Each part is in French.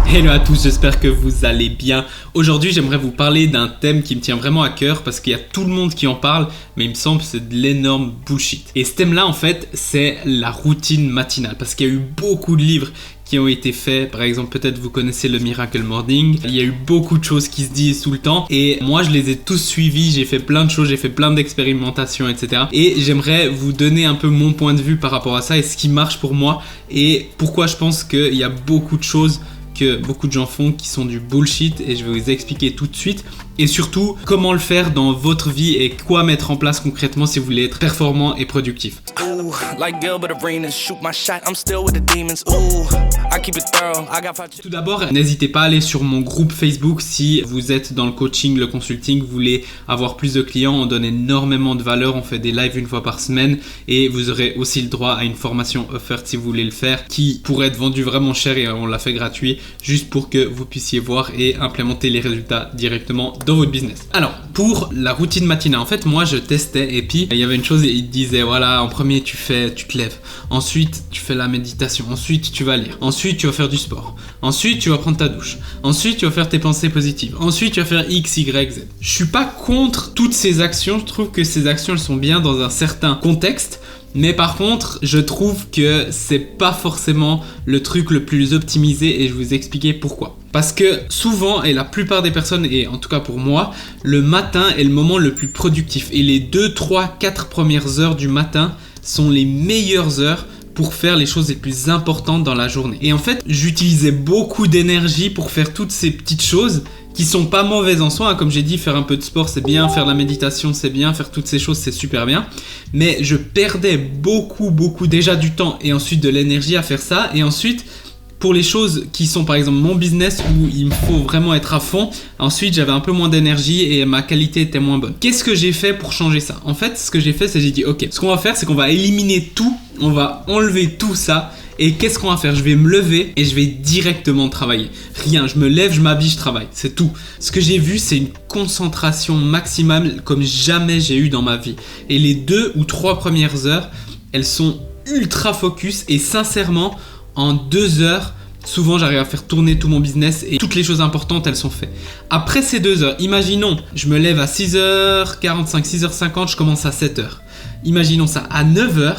Hello à tous, j'espère que vous allez bien. Aujourd'hui, j'aimerais vous parler d'un thème qui me tient vraiment à cœur parce qu'il y a tout le monde qui en parle, mais il me semble que c'est de l'énorme bullshit. Et ce thème-là, en fait, c'est la routine matinale parce qu'il y a eu beaucoup de livres qui ont été faits. Par exemple, peut-être vous connaissez le Miracle Morning. Il y a eu beaucoup de choses qui se disent tout le temps et moi, je les ai tous suivis. J'ai fait plein de choses, j'ai fait plein d'expérimentations, etc. Et j'aimerais vous donner un peu mon point de vue par rapport à ça et ce qui marche pour moi et pourquoi je pense qu'il y a beaucoup de choses que beaucoup de gens font qui sont du bullshit et je vais vous expliquer tout de suite et surtout comment le faire dans votre vie et quoi mettre en place concrètement si vous voulez être performant et productif. Tout d'abord, n'hésitez pas à aller sur mon groupe Facebook si vous êtes dans le coaching, le consulting, vous voulez avoir plus de clients, on donne énormément de valeur, on fait des lives une fois par semaine et vous aurez aussi le droit à une formation offerte si vous voulez le faire qui pourrait être vendue vraiment cher et on l'a fait gratuit juste pour que vous puissiez voir et implémenter les résultats directement dans votre business. Alors, pour la routine matinale, en fait, moi, je testais et puis il y avait une chose, il disait, voilà, en premier, tu te lèves. Ensuite, tu fais la méditation. Ensuite, tu vas lire. Ensuite, tu vas faire du sport. Ensuite, tu vas prendre ta douche. Ensuite, tu vas faire tes pensées positives. Ensuite, tu vas faire X, Y, Z. Je suis pas contre toutes ces actions. Je trouve que ces actions, elles sont bien dans un certain contexte. Mais par contre, je trouve que c'est pas forcément le truc le plus optimisé et je vais vous expliquer pourquoi. Parce que souvent, et la plupart des personnes, et en tout cas pour moi, le matin est le moment le plus productif. Et les 2, 3, 4 premières heures du matin sont les meilleures heures pour faire les choses les plus importantes dans la journée. Et en fait, j'utilisais beaucoup d'énergie pour faire toutes ces petites choses qui sont pas mauvaises en soi, hein. Comme j'ai dit, faire un peu de sport c'est bien, faire de la méditation c'est bien, faire toutes ces choses c'est super bien, mais je perdais beaucoup déjà du temps et ensuite de l'énergie à faire ça. Et ensuite pour les choses qui sont par exemple mon business où il me faut vraiment être à fond, ensuite j'avais un peu moins d'énergie et ma qualité était moins bonne. Qu'est-ce que j'ai fait pour changer ça? En fait, ce que j'ai fait, c'est j'ai dit ok, ce qu'on va faire c'est qu'on va éliminer tout, on va enlever tout ça. Et qu'est-ce qu'on va faire? Je vais me lever et je vais directement travailler. Rien, je me lève, je m'habille, je travaille. C'est tout. Ce que j'ai vu, c'est une concentration maximale comme jamais j'ai eu dans ma vie. Et les 2 ou 3 premières heures, elles sont ultra focus et sincèrement, en 2 heures, souvent j'arrive à faire tourner tout mon business et toutes les choses importantes elles sont faites. Après ces 2 heures, imaginons, je me lève à 6h45, 6h50, je commence à 7h. Imaginons ça, à 9h,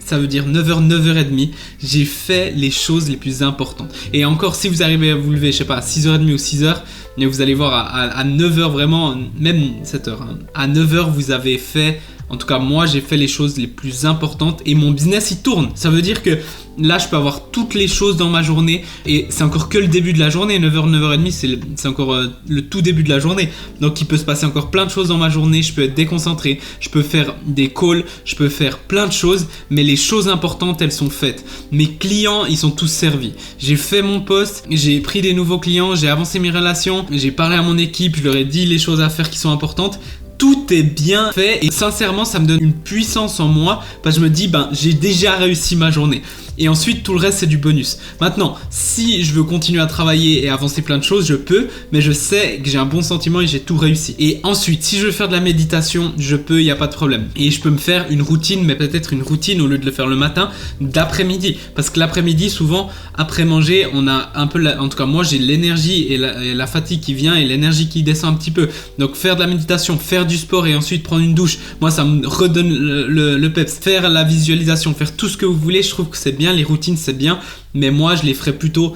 ça veut dire 9h, 9h30, j'ai fait les choses les plus importantes. Et encore, si vous arrivez à vous lever, je sais pas, à 6h30 ou 6h, mais vous allez voir à 9h vraiment, même 7h, hein, à 9h vous avez fait, en tout cas moi j'ai fait les choses les plus importantes et mon business il tourne. Ça veut dire que là je peux avoir toutes les choses dans ma journée et c'est encore que le début de la journée. 9h, 9h30 c'est encore le tout début de la journée. Donc il peut se passer encore plein de choses dans ma journée. Je peux être déconcentré, je peux faire des calls, je peux faire plein de choses. Mais les choses importantes elles sont faites. Mes clients ils sont tous servis. J'ai fait mon post, j'ai pris des nouveaux clients, j'ai avancé mes relations, j'ai parlé à mon équipe, je leur ai dit les choses à faire qui sont importantes. Tout est bien fait et sincèrement ça me donne une puissance en moi parce que je me dis j'ai déjà réussi ma journée. Et ensuite tout le reste c'est du bonus. Maintenant si je veux continuer à travailler et avancer plein de choses je peux, mais je sais que j'ai un bon sentiment et j'ai tout réussi. Et ensuite si je veux faire de la méditation je peux, il n'y a pas de problème. Et je peux me faire une routine, mais peut-être une routine au lieu de le faire le matin, d'après-midi. Parce que l'après-midi souvent après manger on a un peu, en tout cas moi j'ai l'énergie et la fatigue qui vient et l'énergie qui descend un petit peu. Donc faire de la méditation, faire du sport et ensuite prendre une douche, moi ça me redonne le peps. Faire la visualisation, faire tout ce que vous voulez, je trouve que c'est bien. Les routines c'est bien, mais moi je les ferai plutôt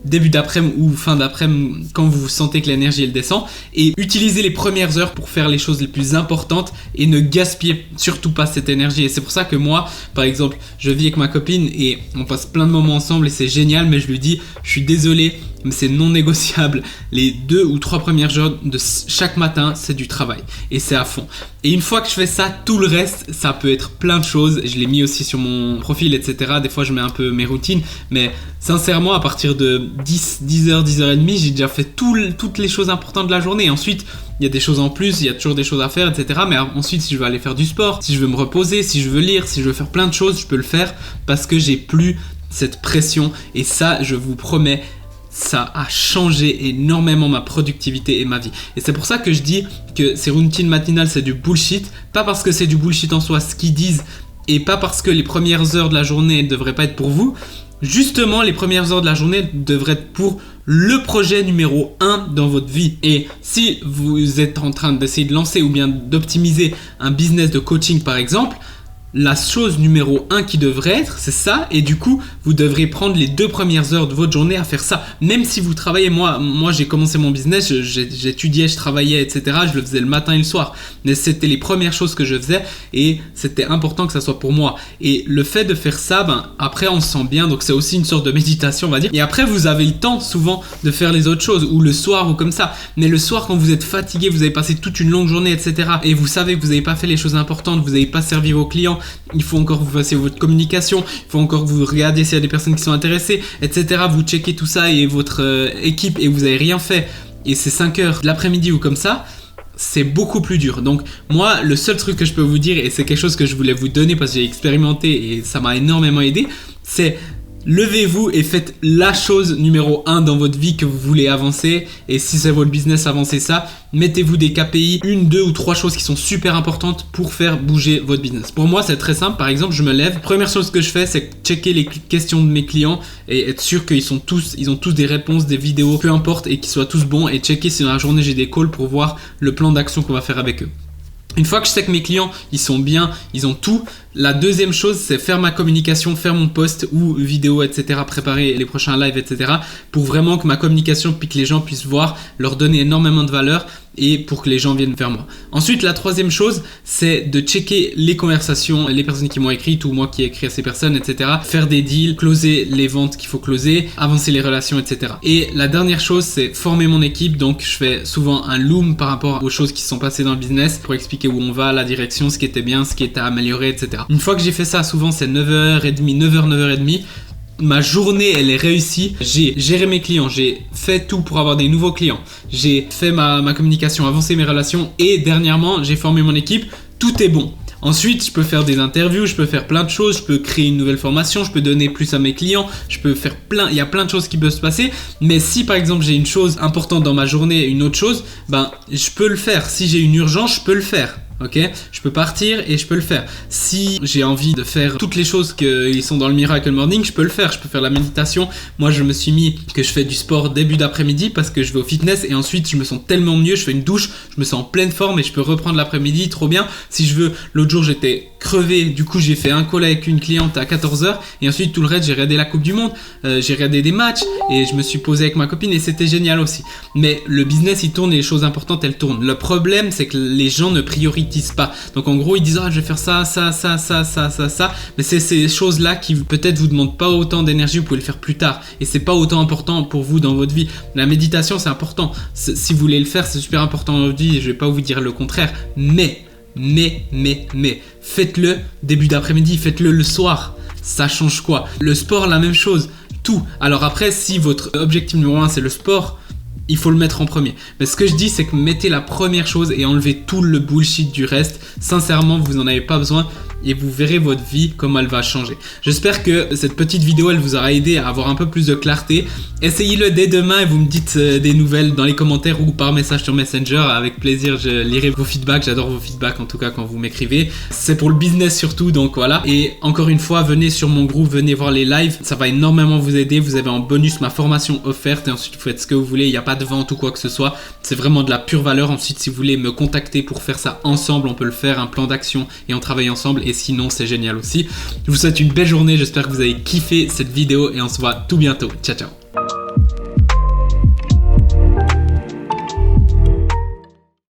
début d'après-midi ou fin d'après-midi quand vous sentez que l'énergie elle descend, et utilisez les premières heures pour faire les choses les plus importantes et ne gaspillez surtout pas cette énergie. Et c'est pour ça que moi par exemple je vis avec ma copine et on passe plein de moments ensemble et c'est génial, mais je lui dis je suis désolé mais c'est non négociable, les 2 ou 3 premières heures de chaque matin c'est du travail et c'est à fond. Et une fois que je fais ça, tout le reste ça peut être plein de choses. Je l'ai mis aussi sur mon profil etc. Des fois je mets un peu mes routines, mais sincèrement à partir de 10h, 10h30 j'ai déjà fait toutes les choses importantes de la journée. Et ensuite il y a des choses en plus, il y a toujours des choses à faire etc. Mais ensuite si je veux aller faire du sport, si je veux me reposer, si je veux lire, si je veux faire plein de choses, je peux le faire parce que j'ai plus cette pression. Et ça je vous promets, ça a changé énormément ma productivité et ma vie. Et c'est pour ça que je dis que ces routines matinales c'est du bullshit. Pas parce que c'est du bullshit en soi ce qu'ils disent et pas parce que les premières heures de la journée ne devraient pas être pour vous, justement les premières heures de la journée devraient être pour le projet numéro 1 dans votre vie. Et si vous êtes en train d'essayer de lancer ou bien d'optimiser un business de coaching par exemple, la chose numéro 1 qui devrait être, c'est ça. Et du coup, vous devrez prendre les 2 premières heures de votre journée à faire ça. Même si vous travaillez, moi j'ai commencé mon business, j'étudiais, je travaillais, etc. Je le faisais le matin et le soir. Mais c'était les premières choses que je faisais et c'était important que ça soit pour moi. Et le fait de faire ça, après on se sent bien. Donc c'est aussi une sorte de méditation, on va dire. Et après, vous avez le temps souvent de faire les autres choses, ou le soir ou comme ça. Mais le soir, quand vous êtes fatigué, vous avez passé toute une longue journée, etc. Et vous savez que vous n'avez pas fait les choses importantes, vous n'avez pas servi vos clients. Il faut encore que vous fassiez votre communication, il faut encore que vous regardiez s'il y a des personnes qui sont intéressées, etc. Vous checkez tout ça et votre équipe et vous n'avez rien fait. Et c'est 5 heures de l'après-midi ou comme ça, c'est beaucoup plus dur. Donc moi, le seul truc que je peux vous dire, et c'est quelque chose que je voulais vous donner parce que j'ai expérimenté et ça m'a énormément aidé, c'est... levez-vous et faites la chose numéro 1 dans votre vie que vous voulez avancer. Et si c'est votre business, avancez ça. Mettez-vous des KPI, 1, 2 ou 3 choses qui sont super importantes pour faire bouger votre business. Pour moi, c'est très simple. Par exemple, je me lève. Première chose que je fais, c'est checker les questions de mes clients et être sûr qu'ils ont tous des réponses, des vidéos, peu importe, et qu'ils soient tous bons. Et checker si dans la journée, j'ai des calls pour voir le plan d'action qu'on va faire avec eux. Une fois que je sais que mes clients, ils sont bien, ils ont tout, la deuxième chose, c'est faire ma communication, faire mon post ou vidéo, etc. Préparer les prochains lives, etc. Pour vraiment que ma communication, puis que les gens puissent voir, leur donner énormément de valeur et pour que les gens viennent vers moi. Ensuite, la troisième chose, c'est de checker les conversations, les personnes qui m'ont écrit ou moi qui ai écrit à ces personnes, etc. Faire des deals, closer les ventes qu'il faut closer, avancer les relations, etc. Et la dernière chose, c'est former mon équipe. Donc, je fais souvent un loom par rapport aux choses qui se sont passées dans le business pour expliquer où on va, la direction, ce qui était bien, ce qui était à améliorer, etc. Une fois que j'ai fait ça, souvent c'est 9h30, 9h30. Ma journée, elle est réussie. J'ai géré mes clients, j'ai fait tout pour avoir des nouveaux clients. J'ai fait ma communication, avancé mes relations et dernièrement, j'ai formé mon équipe. Tout est bon. Ensuite, je peux faire des interviews, je peux faire plein de choses, je peux créer une nouvelle formation, je peux donner plus à mes clients, je peux faire il y a plein de choses qui peuvent se passer. Mais si par exemple j'ai une chose importante dans ma journée, une autre chose, je peux le faire. Si j'ai une urgence, je peux le faire. Ok, je peux partir et je peux le faire. Si j'ai envie de faire toutes les choses qui sont dans le Miracle Morning, je peux le faire. Je peux faire la méditation. Moi, je me suis mis que je fais du sport début d'après-midi parce que je vais au fitness et ensuite je me sens tellement mieux. Je fais une douche, je me sens en pleine forme et je peux reprendre l'après-midi. Trop bien. Si je veux, l'autre jour j'étais crevé. Du coup, j'ai fait un call avec une cliente à 14h et ensuite tout le reste, j'ai regardé la Coupe du Monde, j'ai regardé des matchs et je me suis posé avec ma copine et c'était génial aussi. Mais le business, il tourne et les choses importantes, elles tournent. Le problème, c'est que les gens ne priorisent pas. Donc en gros ils disent je vais faire ça, mais c'est ces choses là qui peut-être vous demandent pas autant d'énergie, vous pouvez le faire plus tard et c'est pas autant important pour vous dans votre vie. La méditation c'est important, si vous voulez le faire c'est super important dans votre vie et je vais pas vous dire le contraire, mais faites-le début d'après-midi, faites-le le soir, ça change quoi? Le sport la même chose, tout. Alors après si votre objectif numéro 1 c'est le sport, il faut le mettre en premier. Mais ce que je dis, c'est que mettez la première chose et enlevez tout le bullshit du reste. Sincèrement, vous n'en avez pas besoin et vous verrez votre vie, comment elle va changer. J'espère que cette petite vidéo, elle vous aura aidé à avoir un peu plus de clarté. Essayez-le dès demain et vous me dites des nouvelles dans les commentaires ou par message sur Messenger. Avec plaisir, je lirai vos feedbacks. J'adore vos feedbacks, en tout cas, quand vous m'écrivez. C'est pour le business surtout, donc voilà. Et encore une fois, venez sur mon groupe, venez voir les lives. Ça va énormément vous aider. Vous avez en bonus ma formation offerte et ensuite, vous faites ce que vous voulez. Il n'y a pas de vente ou quoi que ce soit. C'est vraiment de la pure valeur. Ensuite, si vous voulez me contacter pour faire ça ensemble, on peut le faire, un plan d'action et on travaille ensemble. Et sinon, c'est génial aussi. Je vous souhaite une belle journée. J'espère que vous avez kiffé cette vidéo et on se voit tout bientôt. Ciao, ciao.